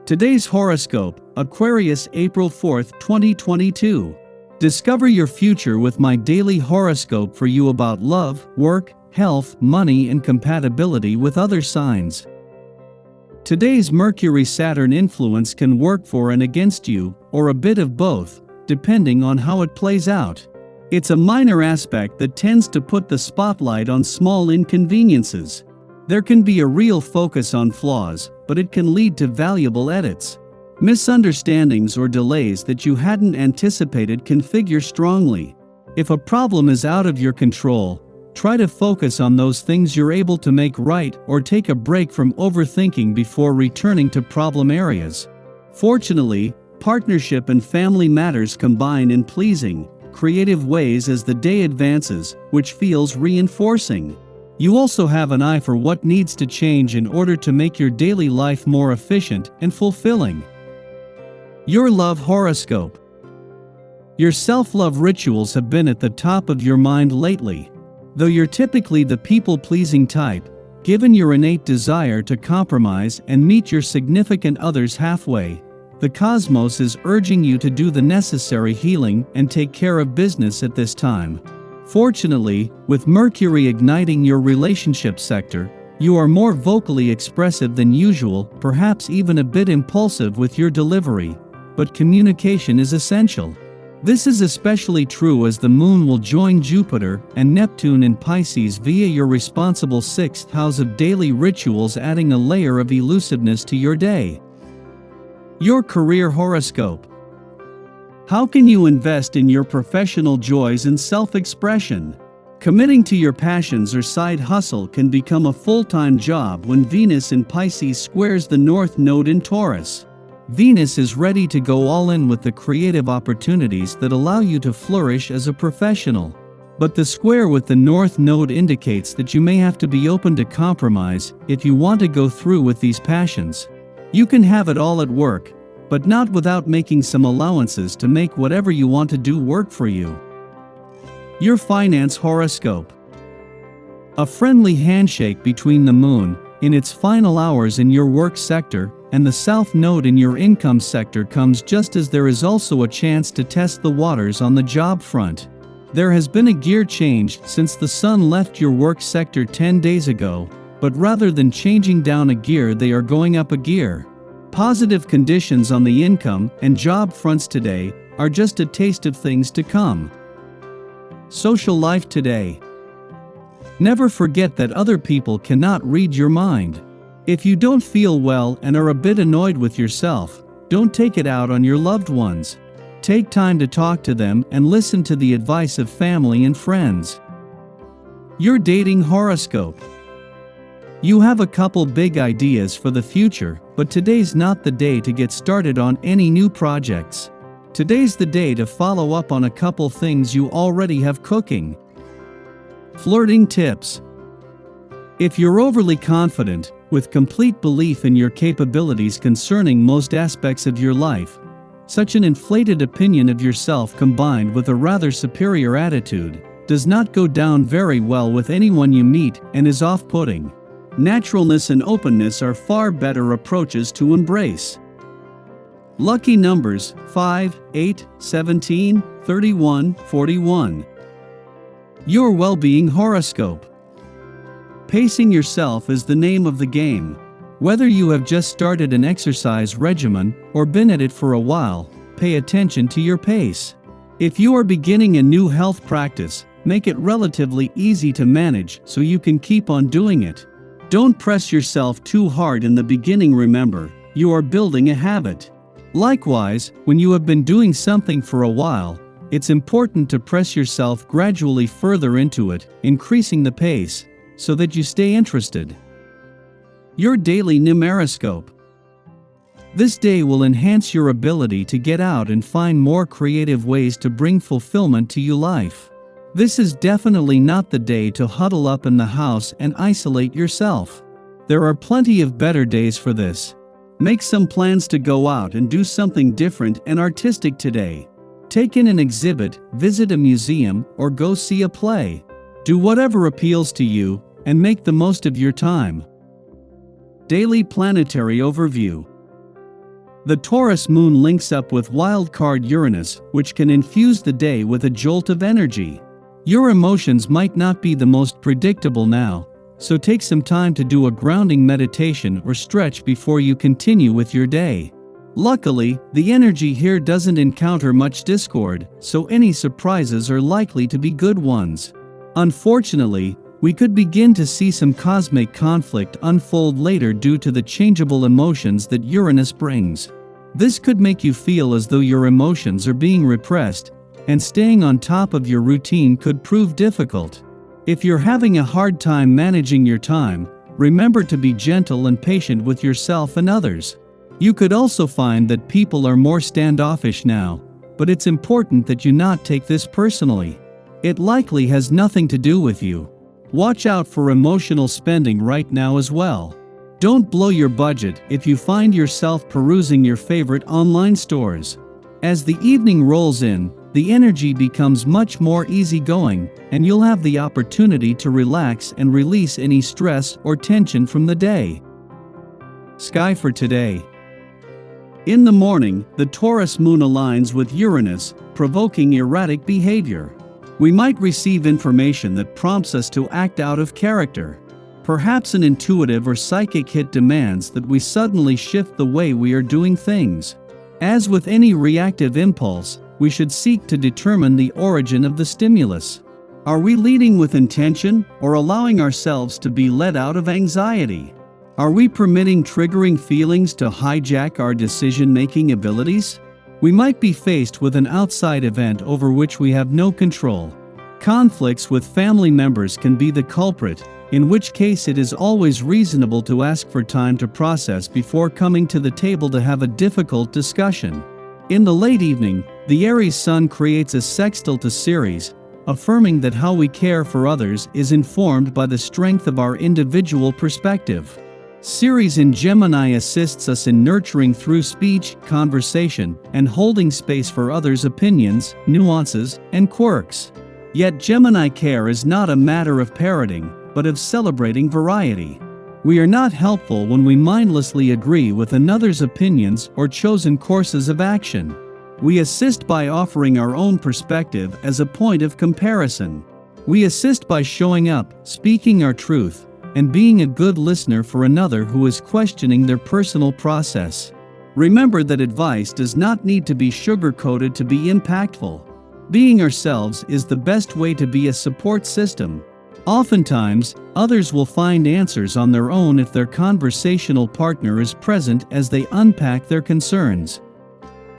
Today's horoscope, Aquarius April 4th, 2022. Discover your future with my daily horoscope for you about love, work, health, money, and compatibility with other signs. Today's Mercury-Saturn influence can work for and against you, or a bit of both, depending on how it plays out. It's a minor aspect that tends to put the spotlight on small inconveniences. There can be a real focus on flaws, but it can lead to valuable edits. Misunderstandings or delays that you hadn't anticipated can figure strongly. If a problem is out of your control, try to focus on those things you're able to make right or take a break from overthinking before returning to problem areas. Fortunately, partnership and family matters combine in pleasing, creative ways as the day advances, which feels reinforcing. You also have an eye for what needs to change in order to make your daily life more efficient and fulfilling. Your love horoscope. Your self-love rituals have been at the top of your mind lately. Though you're typically the people-pleasing type, given your innate desire to compromise and meet your significant others halfway, the cosmos is urging you to do the necessary healing and take care of business at this time. Fortunately, with Mercury igniting your relationship sector, you are more vocally expressive than usual, perhaps even a bit impulsive with your delivery, but communication is essential. This is especially true as the Moon will join Jupiter and Neptune in Pisces via your responsible 6th house of daily rituals, adding a layer of elusiveness to your day. Your career horoscope. How can you invest in your professional joys and self-expression? Committing to your passions or side hustle can become a full-time job when Venus in Pisces squares the North Node in Taurus. Venus is ready to go all in with the creative opportunities that allow you to flourish as a professional. But the square with the North Node indicates that you may have to be open to compromise if you want to go through with these passions. You can have it all at work, but not without making some allowances to make whatever you want to do work for you. Your finance horoscope. A friendly handshake between the Moon, in its final hours in your work sector, and the South Node in your income sector comes just as there is also a chance to test the waters on the job front. There has been a gear change since the Sun left your work sector 10 days ago, but rather than changing down a gear, they are going up a gear. Positive conditions on the income and job fronts today are just a taste of things to come. Social life today. Never forget that other people cannot read your mind. If you don't feel well and are a bit annoyed with yourself, don't take it out on your loved ones. Take time to talk to them and listen to the advice of family and friends. Your dating horoscope. You have a couple big ideas for the future, but today's not the day to get started on any new projects. Today's the day to follow up on a couple things you already have cooking. Flirting tips. If you're overly confident, with complete belief in your capabilities concerning most aspects of your life, such an inflated opinion of yourself combined with a rather superior attitude does not go down very well with anyone you meet and is off-putting. Naturalness and openness are far better approaches to embrace. Lucky numbers 5, 8, 17, 31, 41. Your well-being horoscope. Pacing yourself is the name of the game. Whether you have just started an exercise regimen or been at it for a while, pay attention to your pace. If you are beginning a new health practice, make it relatively easy to manage so you can keep on doing it. Don't press yourself too hard in the beginning. Remember, you are building a habit. Likewise, when you have been doing something for a while, it's important to press yourself gradually further into it, increasing the pace, so that you stay interested. Your daily numeroscope. This day will enhance your ability to get out and find more creative ways to bring fulfillment to your life. This is definitely not the day to huddle up in the house and isolate yourself. There are plenty of better days for this. Make some plans to go out and do something different and artistic today. Take in an exhibit, visit a museum, or go see a play. Do whatever appeals to you and make the most of your time. Daily Planetary Overview. The Taurus moon links up with wildcard Uranus, which can infuse the day with a jolt of energy. Your emotions might not be the most predictable now, so take some time to do a grounding meditation or stretch before you continue with your day. Luckily, the energy here doesn't encounter much discord, so any surprises are likely to be good ones. Unfortunately, we could begin to see some cosmic conflict unfold later due to the changeable emotions that Uranus brings. This could make you feel as though your emotions are being repressed, and staying on top of your routine could prove difficult. If you're having a hard time managing your time, remember to be gentle and patient with yourself and others. You could also find that people are more standoffish now, but it's important that you not take this personally. It likely has nothing to do with you. Watch out for emotional spending right now as well. Don't blow your budget if you find yourself perusing your favorite online stores. As the evening rolls in, the energy becomes much more easygoing, and you'll have the opportunity to relax and release any stress or tension from the day. Sky for today. In the morning, the Taurus moon aligns with Uranus, provoking erratic behavior. We might receive information that prompts us to act out of character. Perhaps an intuitive or psychic hit demands that we suddenly shift the way we are doing things. As with any reactive impulse, we should seek to determine the origin of the stimulus. Are we leading with intention or allowing ourselves to be led out of anxiety? Are we permitting triggering feelings to hijack our decision-making abilities? We might be faced with an outside event over which we have no control. Conflicts with family members can be the culprit, in which case it is always reasonable to ask for time to process before coming to the table to have a difficult discussion. In the late evening, the Aries Sun creates a sextile to Ceres, affirming that how we care for others is informed by the strength of our individual perspective. Ceres in Gemini assists us in nurturing through speech, conversation, and holding space for others' opinions, nuances, and quirks. Yet Gemini care is not a matter of parroting, but of celebrating variety. We are not helpful when we mindlessly agree with another's opinions or chosen courses of action. We assist by offering our own perspective as a point of comparison. We assist by showing up, speaking our truth, and being a good listener for another who is questioning their personal process. Remember that advice does not need to be sugar-coated to be impactful. Being ourselves is the best way to be a support system. Oftentimes, others will find answers on their own if their conversational partner is present as they unpack their concerns.